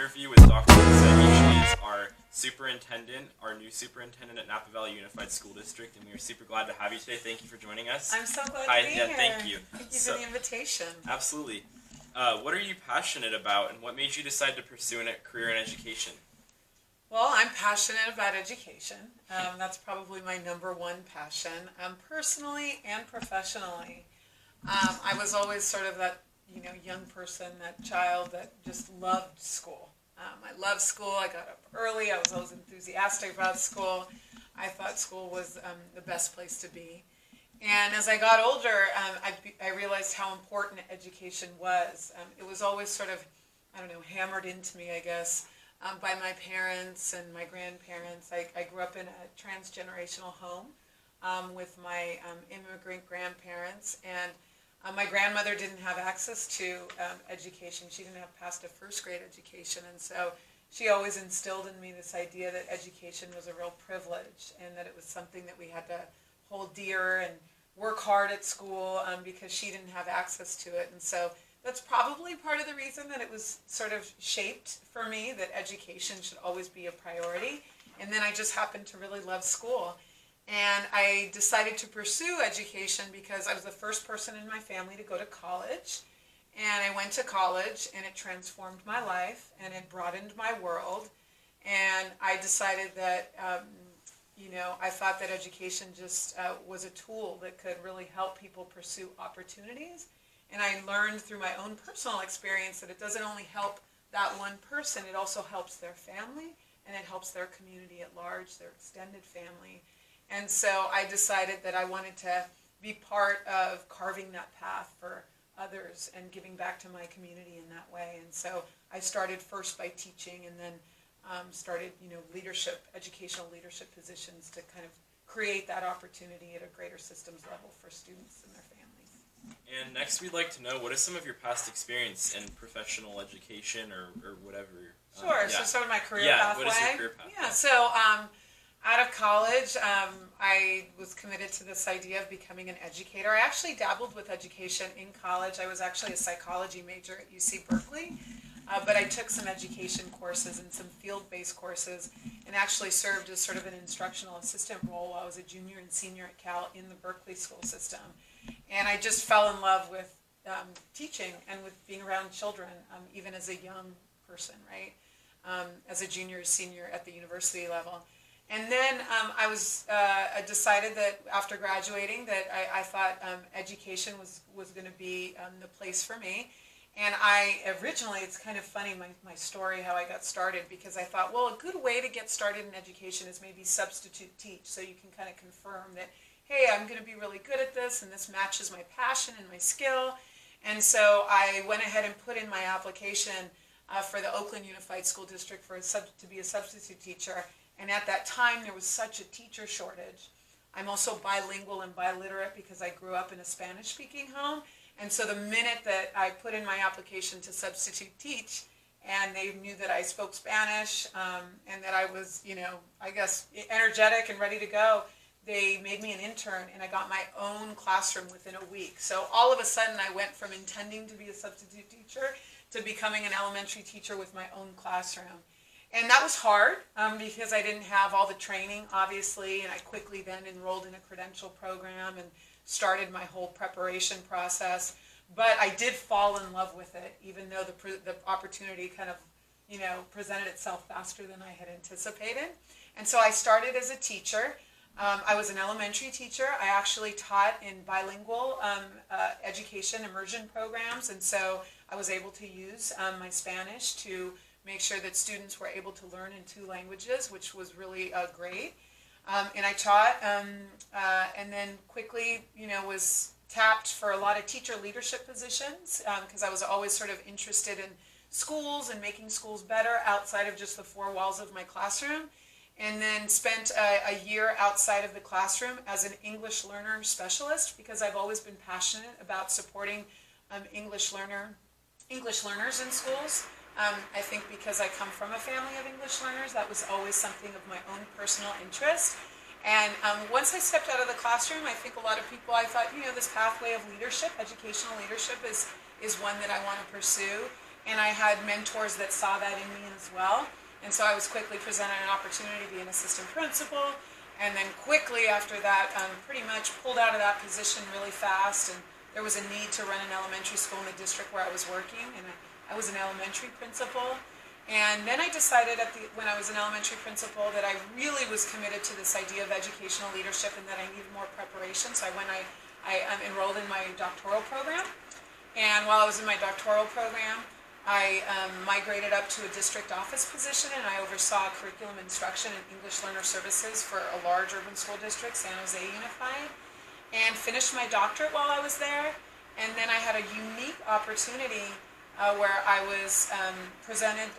interview with Dr. Mucetti. She is our superintendent, our new superintendent at Napa Valley Unified School District, and we are super glad to have you today. Thank you for joining us. I'm so glad to be here. Thank you. Thank you for the invitation. Absolutely. What are you passionate about, and what made you decide to pursue a career in education? Well, I'm passionate about education. That's probably my number one passion, personally and professionally. I was always sort of that, young person, that child that just loved school. I loved school. I got up early. I was always enthusiastic about school. I thought school was the best place to be. And as I got older, I realized how important education was. It was always sort of, hammered into me, I guess, by my parents and my grandparents. I grew up in a transgenerational home with my immigrant grandparents, and my grandmother didn't have access to education. She didn't have past a first grade education, and so she always instilled in me this idea that education was a real privilege and that it was something that we had to hold dear and work hard at school because she didn't have access to it. And so that's probably part of the reason that it was sort of shaped for me, that education should always be a priority. And then I just happened to really love school. And I decided to pursue education because I was the first person in my family to go to college. And I went to college, and it transformed my life, and it broadened my world. And I decided that, I thought that education just was a tool that could really help people pursue opportunities. And I learned through my own personal experience that it doesn't only help that one person, it also helps their family, and it helps their community at large, their extended family. And so I decided that I wanted to be part of carving that path for others and giving back to my community in that way. And so I started first by teaching, and then started, educational leadership positions to kind of create that opportunity at a greater systems level for students and their families. And next, we'd like to know, what is some of your past experience in professional education or whatever? Sure. So sort of my career pathway. What is your career pathway? Yeah. So out of college, I was committed to this idea of becoming an educator. I actually dabbled with education in college. I was actually a psychology major at UC Berkeley, but I took some education courses and some field-based courses, and actually served as sort of an instructional assistant role while I was a junior and senior at Cal in the Berkeley school system. And I just fell in love with teaching and with being around children, even as a young person, right? As a junior or senior at the university level. And then I decided that after graduating that I thought education was going to be the place for me. And originally, it's kind of funny, my story, how I got started, because I thought, well, a good way to get started in education is maybe substitute teach, so you can kind of confirm that, hey, I'm going to be really good at this, and this matches my passion and my skill. And so I went ahead and put in my application for the Oakland Unified School District to be a substitute teacher. And at that time, there was such a teacher shortage. I'm also bilingual and biliterate because I grew up in a Spanish-speaking home. And so the minute that I put in my application to substitute teach, and they knew that I spoke Spanish and that I was, I guess, energetic and ready to go, they made me an intern, and I got my own classroom within a week. So all of a sudden, I went from intending to be a substitute teacher to becoming an elementary teacher with my own classroom. And that was hard because I didn't have all the training, obviously, and I quickly then enrolled in a credential program and started my whole preparation process. But I did fall in love with it, even though the opportunity kind of, presented itself faster than I had anticipated. And so I started as a teacher. I was an elementary teacher. I actually taught in bilingual education immersion programs, and so I was able to use my Spanish to make sure that students were able to learn in 2 languages, which was really great. And I taught, and then quickly, was tapped for a lot of teacher leadership positions because I was always sort of interested in schools and making schools better outside of just the 4 walls of my classroom. And then spent a year outside of the classroom as an English learner specialist because I've always been passionate about supporting English learners in schools. I think because I come from a family of English learners, that was always something of my own personal interest. And once I stepped out of the classroom, I think a lot of people, I thought, this pathway of leadership, educational leadership is one that I want to pursue. and I had mentors that saw that in me as well. And so I was quickly presented an opportunity to be an assistant principal, and then quickly after that, pretty much pulled out of that position really fast. And there was a need to run an elementary school in the district where I was working, and I was an elementary principal. And then I decided when I was an elementary principal that I really was committed to this idea of educational leadership and that I needed more preparation. So I enrolled in my doctoral program. And while I was in my doctoral program, I migrated up to a district office position, and I oversaw curriculum instruction and English learner services for a large urban school district, San Jose Unified, and finished my doctorate while I was there. And then I had a unique opportunity where I was presented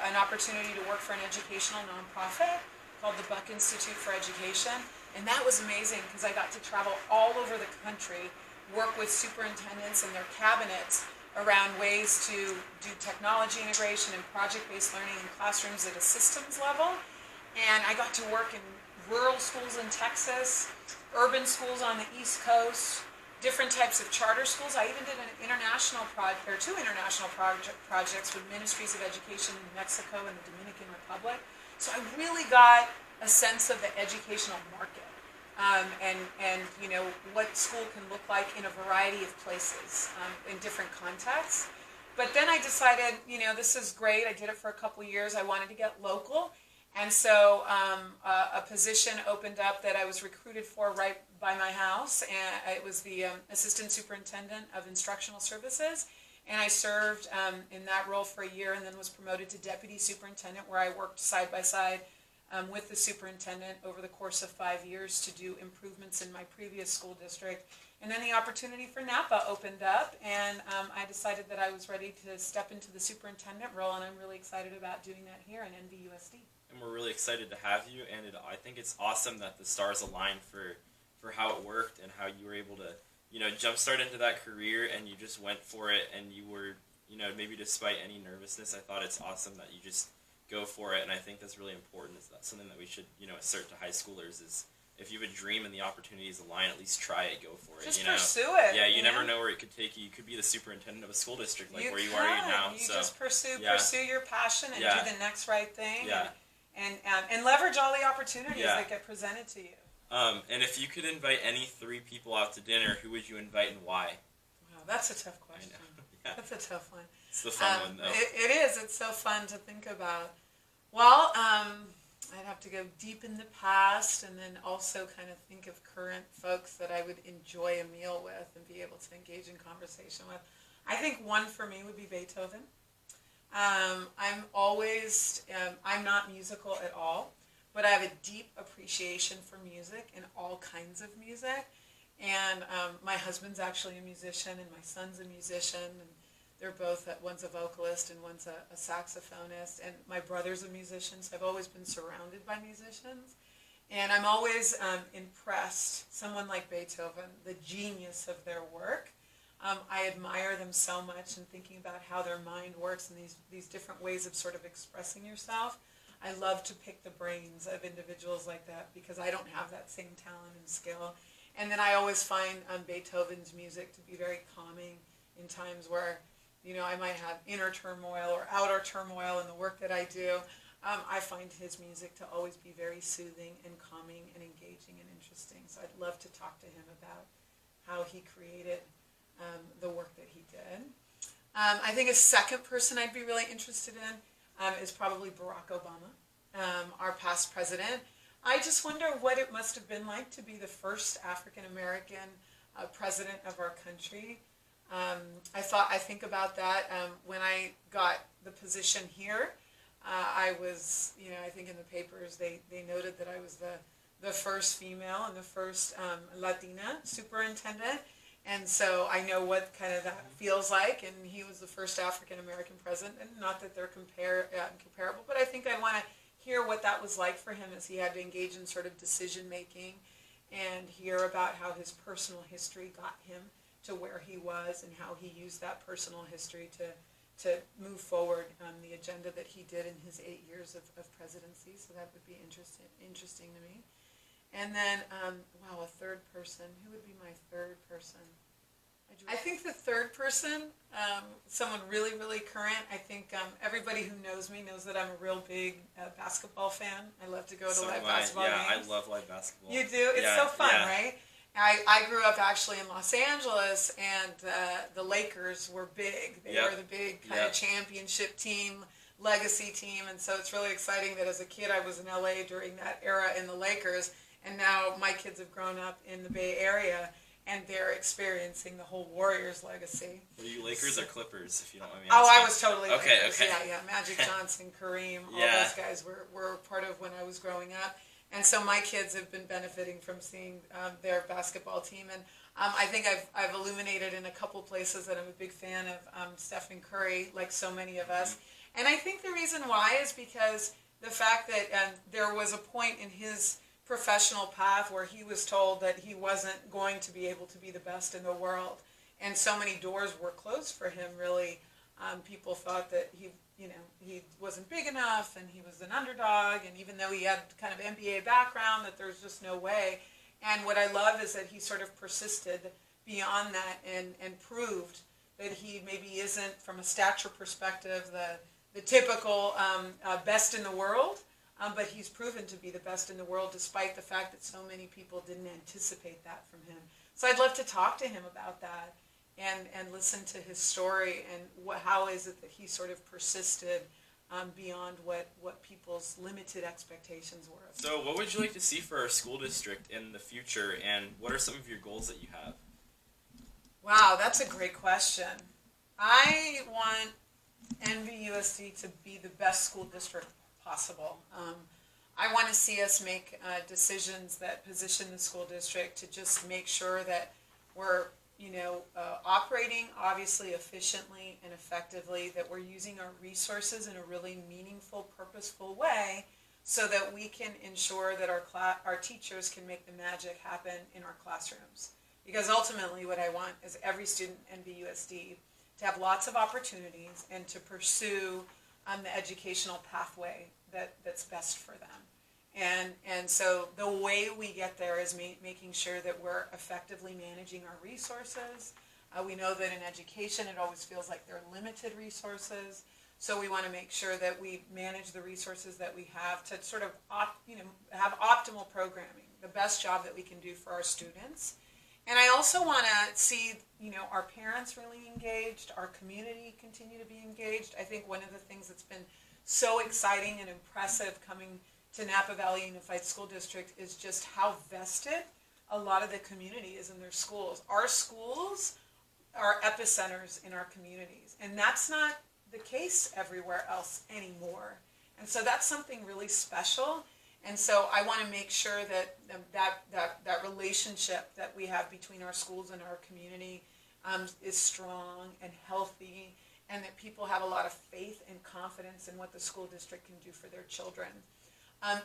an opportunity to work for an educational nonprofit called the Buck Institute for Education. And that was amazing because I got to travel all over the country, work with superintendents and their cabinets around ways to do technology integration and project-based learning in classrooms at a systems level. And I got to work in rural schools in Texas, urban schools on the East Coast, different types of charter schools. I even did an international project, or two international projects with ministries of education in Mexico and the Dominican Republic. So I really got a sense of the educational market. And you know what school can look like in a variety of places, in different contexts. But then I decided, you know, this is great. I did it for a couple of years. I wanted to get local, and so a position opened up that I was recruited for right by my house, and it was the assistant superintendent of instructional services. And I served in that role for a year, and then was promoted to deputy superintendent, where I worked side by side with the superintendent over the course of 5 years to do improvements in my previous school district. And then the opportunity for Napa opened up, and I decided that I was ready to step into the superintendent role, and I'm really excited about doing that here in NVUSD. And we're really excited to have you, and I think it's awesome that the stars aligned for how it worked and how you were able to, you know, jumpstart into that career, and you just went for it, and you were, you know, maybe despite any nervousness. I thought it's awesome that you just go for it, and I think that's really important. Is that something that we should, you know, assert to high schoolers is if you have a dream and the opportunities align, at least try it, go for it. Just you know? pursue it. Yeah, you never know where it could take you. You could be the superintendent of a school district like where you are now. You so just pursue your passion and Yeah. do the next right thing. Yeah. And leverage all the opportunities Yeah. that get presented to you. And if you could invite any 3 people out to dinner, who would you invite and why? Wow, that's a tough question. Yeah. That's a tough one. It's the fun one, though. It is. It's so fun to think about. Well, I'd have to go deep in the past and then also kind of think of current folks that I would enjoy a meal with and be able to engage in conversation with. I think one for me would be Beethoven. I'm not musical at all, but I have a deep appreciation for music and all kinds of music. And my husband's actually a musician, and my son's a musician, and they're both, one's a vocalist and one's a saxophonist, and my brother's a musician, so I've always been surrounded by musicians. And I'm always impressed, someone like Beethoven, the genius of their work. I admire them so much, and thinking about how their mind works and these different ways of sort of expressing yourself. I love to pick the brains of individuals like that because I don't have that same talent and skill. And then I always find Beethoven's music to be very calming in times where, you know, I might have inner turmoil or outer turmoil in the work that I do. I find his music to always be very soothing and calming and engaging and interesting. So I'd love to talk to him about how he created the work that he did. I think a second person I'd be really interested in is probably Barack Obama, our past president. I just wonder what it must have been like to be the first African American president of our country. I think about that when I got the position here. I was, you know, I think in the papers they noted that I was the first female and the first Latina superintendent. And so I know what kind of that feels like, and he was the first African-American president, and not that they're comparable, but I think I want to hear what that was like for him as he had to engage in sort of decision-making and hear about how his personal history got him to where he was and how he used that personal history to move forward on the agenda that he did in his 8 years of presidency. So that would be interesting to me. And then, wow, a third person. Who would be my third person? I think the third person, someone really, really current. I think everybody who knows me knows that I'm a real big basketball fan. I love to go to live basketball games. Yeah, I love live basketball. You do? It's so fun, right? I grew up actually in Los Angeles, and the Lakers were big. They were the big kind of championship team, legacy team, and so it's really exciting that as a kid I was in LA during that era in the Lakers, and now my kids have grown up in the Bay Area, and they're experiencing the whole Warriors legacy. Were you Lakers or Clippers, if you don't mind me asking? Oh, I was totally okay, Lakers. Okay. Yeah. Magic Johnson, Kareem, all those guys were part of when I was growing up. And so my kids have been benefiting from seeing their basketball team. And I think I've illuminated in a couple places that I'm a big fan of Stephen Curry, like so many of us. And I think the reason why is because the fact that there was a point in his professional path where he was told that he wasn't going to be able to be the best in the world. And so many doors were closed for him, really. People thought that he wasn't big enough, and he was an underdog, and even though he had kind of NBA background, that there's just no way. And what I love is that he sort of persisted beyond that and proved that he maybe isn't, from a stature perspective, the typical best in the world, but he's proven to be the best in the world despite the fact that so many people didn't anticipate that from him. So I'd love to talk to him about that and listen to his story and how is it that he sort of persisted beyond what people's limited expectations were. So what would you like to see for our school district in the future, and what are some of your goals that you have? Wow, that's a great question. I want NVUSD to be the best school district possible. I want to see us make decisions that position the school district to just make sure that we're operating obviously efficiently and effectively, that we're using our resources in a really meaningful, purposeful way so that we can ensure that our teachers can make the magic happen in our classrooms. Because ultimately what I want is every student in NVUSD to have lots of opportunities and to pursue the educational pathway that's best for them. And so the way we get there is making sure that we're effectively managing our resources. We know that in education it always feels like there are limited resources, so we want to make sure that we manage the resources that we have to sort of have optimal programming, the best job that we can do for our students. And I also want to see our parents really engaged, our community continue to be engaged. I think one of the things that's been so exciting and impressive coming to Napa Valley Unified School District is just how vested a lot of the community is in their schools. Our schools are epicenters in our communities, and that's not the case everywhere else anymore. And so that's something really special. And so I want to make sure that that relationship that we have between our schools and our community is strong and healthy, and that people have a lot of faith and confidence in what the school district can do for their children.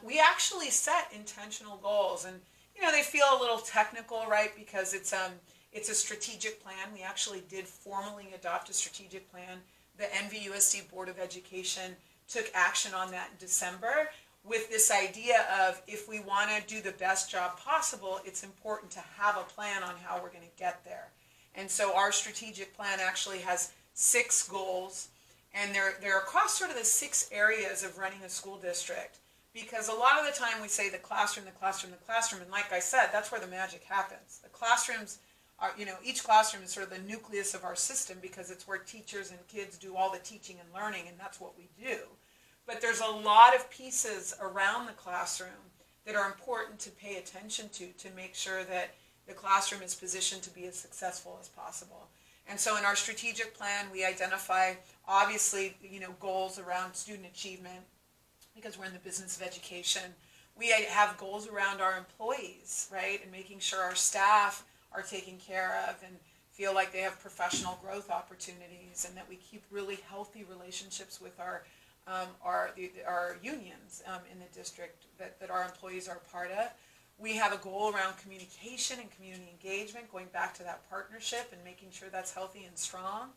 We actually set intentional goals, and they feel a little technical, right? Because it's a strategic plan. We actually did formally adopt a strategic plan. The NVUSD Board of Education took action on that in December, with this idea of if we want to do the best job possible, it's important to have a plan on how we're going to get there. And so our strategic plan actually has 6 goals, and they're across sort of the 6 areas of running a school district. Because a lot of the time we say the classroom, and like I said, that's where the magic happens. The classrooms are, each classroom is sort of the nucleus of our system because it's where teachers and kids do all the teaching and learning, and that's what we do. But there's a lot of pieces around the classroom that are important to pay attention to make sure that the classroom is positioned to be as successful as possible. And so in our strategic plan, we identify, obviously, goals around student achievement, because we're in the business of education. We have goals around our employees, right, and making sure our staff are taken care of and feel like they have professional growth opportunities, and that we keep really healthy relationships with our unions in the district that our employees are part of. We have a goal around communication and community engagement, going back to that partnership and making sure that's healthy and strong.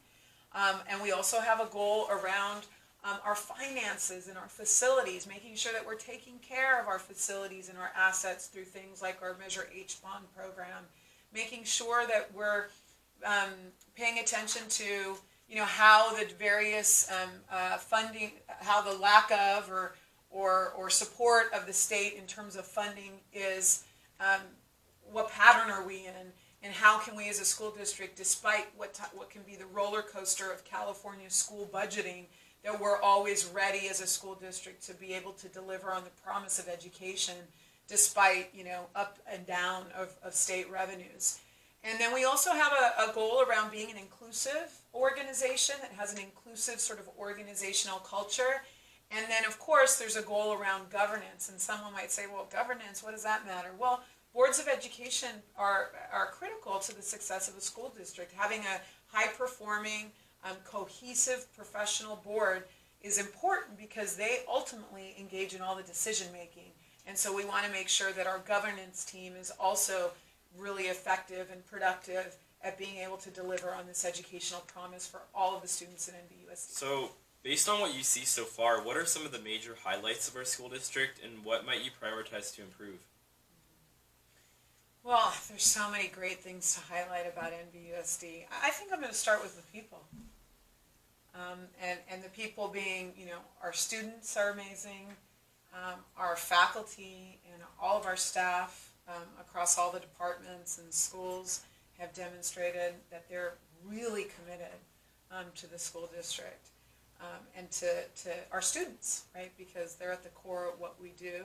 And we also have a goal around our finances and our facilities, making sure that we're taking care of our facilities and our assets through things like our Measure H bond program, making sure that we're paying attention to, how the various funding, how the lack of or support of the state in terms of funding is, what pattern are we in, and how can we as a school district, despite what can be the roller coaster of California school budgeting, that we're always ready as a school district to be able to deliver on the promise of education despite, up and down of state revenues. And then we also have a goal around being an inclusive organization that has an inclusive sort of organizational culture. And then, of course, there's a goal around governance. And someone might say, well, governance, what does that matter? Well, boards of education are critical to the success of a school district. Having a high-performing, cohesive professional board is important because they ultimately engage in all the decision-making. And so we want to make sure that our governance team is also really effective and productive at being able to deliver on this educational promise for all of the students in NVUSD. So, based on what you see so far, what are some of the major highlights of our school district, and what might you prioritize to improve? Well, there's so many great things to highlight about NVUSD. I think I'm going to start with the people. And the people being, our students are amazing, our faculty and all of our staff across all the departments and schools have demonstrated that they're really committed to the school district and to our students, right? Because they're at the core of what we do.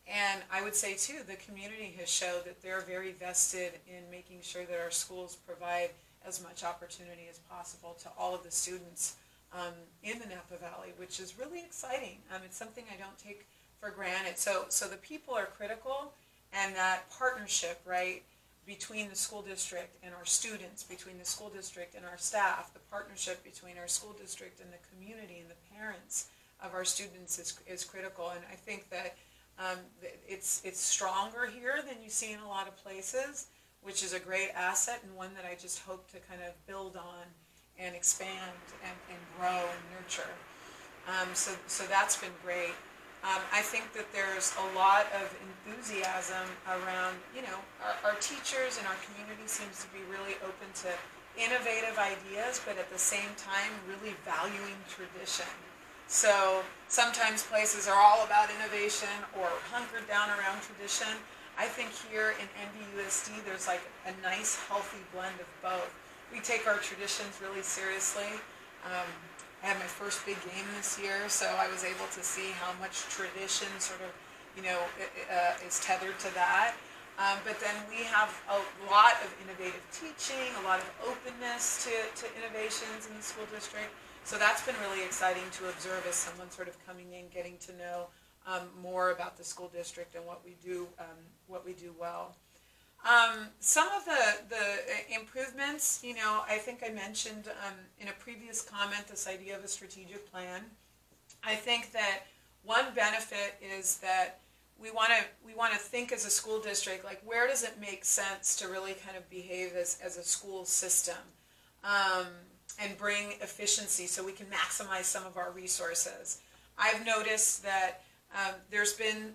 And I would say, too, the community has showed that they're very vested in making sure that our schools provide as much opportunity as possible to all of the students in the Napa Valley, which is really exciting. It's something I don't take for granted. So the people are critical, and that partnership, right, between the school district and our students, between the school district and our staff, the partnership between our school district and the community and the parents of our students is critical. And I think that it's stronger here than you see in a lot of places, which is a great asset and one that I just hope to kind of build on and expand and grow and nurture. So that's been great. I think that there's a lot of enthusiasm around, our teachers and our community seems to be really open to innovative ideas, but at the same time really valuing tradition. So sometimes places are all about innovation or hunkered down around tradition. I think here in NVUSD there's like a nice healthy blend of both. We take our traditions really seriously. I had my first big game this year, so I was able to see how much tradition sort of, is tethered to that. But then we have a lot of innovative teaching, a lot of openness to innovations in the school district. So that's been really exciting to observe as someone sort of coming in, getting to know more about the school district and what we do well. Some of the improvements, I think I mentioned in a previous comment this idea of a strategic plan. I think that one benefit is that we want to think as a school district, like where does it make sense to really kind of behave as a school system and bring efficiency so we can maximize some of our resources. I've noticed that there's been,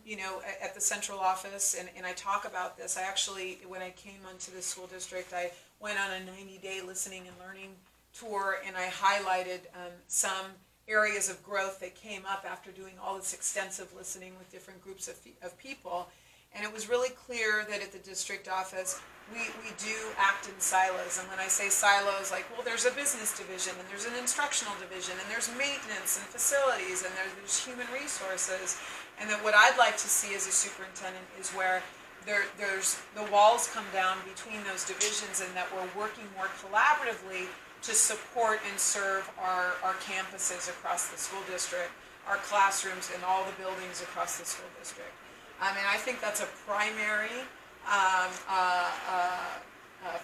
at the central office, and I talk about this, I actually, when I came onto the school district, I went on a 90-day listening and learning tour, and I highlighted some areas of growth that came up after doing all this extensive listening with different groups of people. And it was really clear that at the district office, we do act in silos. And when I say silos, like, well, there's a business division, and there's an instructional division, and there's maintenance and facilities, and there's human resources. And that what I'd like to see as a superintendent is where there's the walls come down between those divisions, and that we're working more collaboratively to support and serve our campuses across the school district, our classrooms, and all the buildings across the school district. And I think that's a primary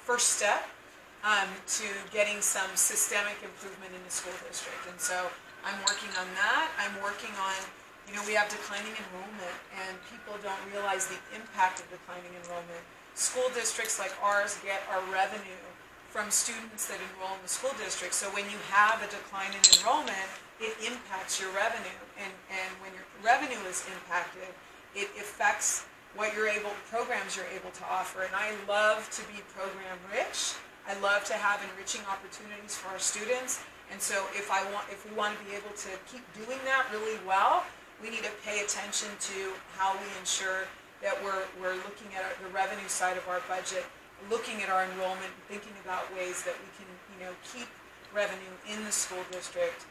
first step to getting some systemic improvement in the school district. And so I'm working on that. I'm working on, we have declining enrollment, and people don't realize the impact of declining enrollment. School districts like ours get our revenue from students that enroll in the school district. So when you have a decline in enrollment, it impacts your revenue. And when your revenue is impacted, it affects programs you're able to offer. And I love to be program rich. I love to have enriching opportunities for our students. And so if we want to be able to keep doing that really well, we need to pay attention to how we ensure that we're looking at the revenue side of our budget, looking at our enrollment, thinking about ways that we can, keep revenue in the school district,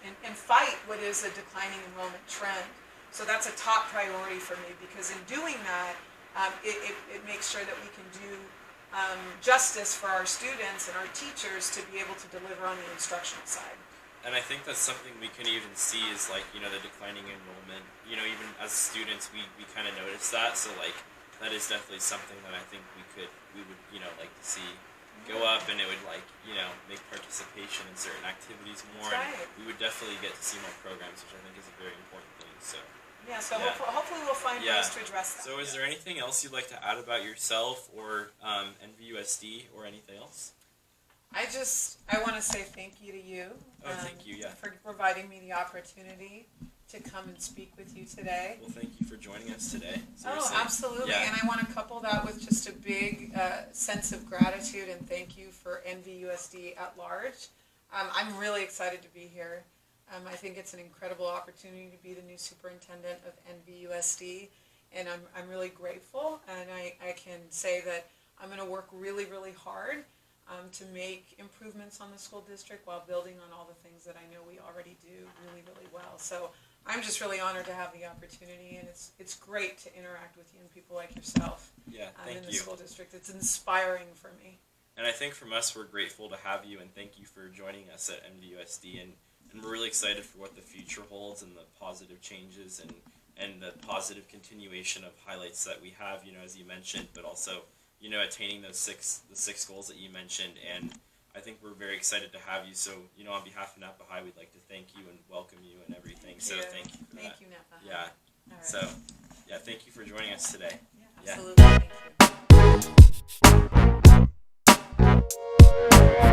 and fight what is a declining enrollment trend. So that's a top priority for me, because in doing that, it makes sure that we can do justice for our students and our teachers to be able to deliver on the instructional side. And I think that's something we can even see is like, the declining enrollment. Even as students, we kind of notice that. So like, that is definitely something that I think we would, like to see go up, and it would make participation in certain activities more. That's right. And we would definitely get to see more programs, which I think is a very important thing. So. Yeah, so hopefully we'll find ways to address that. So is there anything else you'd like to add about yourself or NVUSD or anything else? I want to say thank you to you. Thank you, for providing me the opportunity to come and speak with you today. Well, thank you for joining us today. Seriously. Oh, absolutely. Yeah. And I want to couple that with just a big sense of gratitude and thank you for NVUSD at large. I'm really excited to be here. I think it's an incredible opportunity to be the new superintendent of NVUSD, and I'm really grateful, and I can say that I'm going to work really, really hard to make improvements on the school district while building on all the things that I know we already do really, really well. So I'm just really honored to have the opportunity, and it's great to interact with young people like yourself in the school district. It's inspiring for me. And I think from us, we're grateful to have you, and thank you for joining us at NVUSD, and we're really excited for what the future holds and the positive changes and the positive continuation of highlights that we have, as you mentioned, but also, attaining the six goals that you mentioned. And I think we're very excited to have you. So, on behalf of Napa High, we'd like to thank you and welcome you and everything. Thank you for that. Thank you, Napa High. Yeah. All right. So, thank you for joining us today. Yeah, absolutely. Thank you.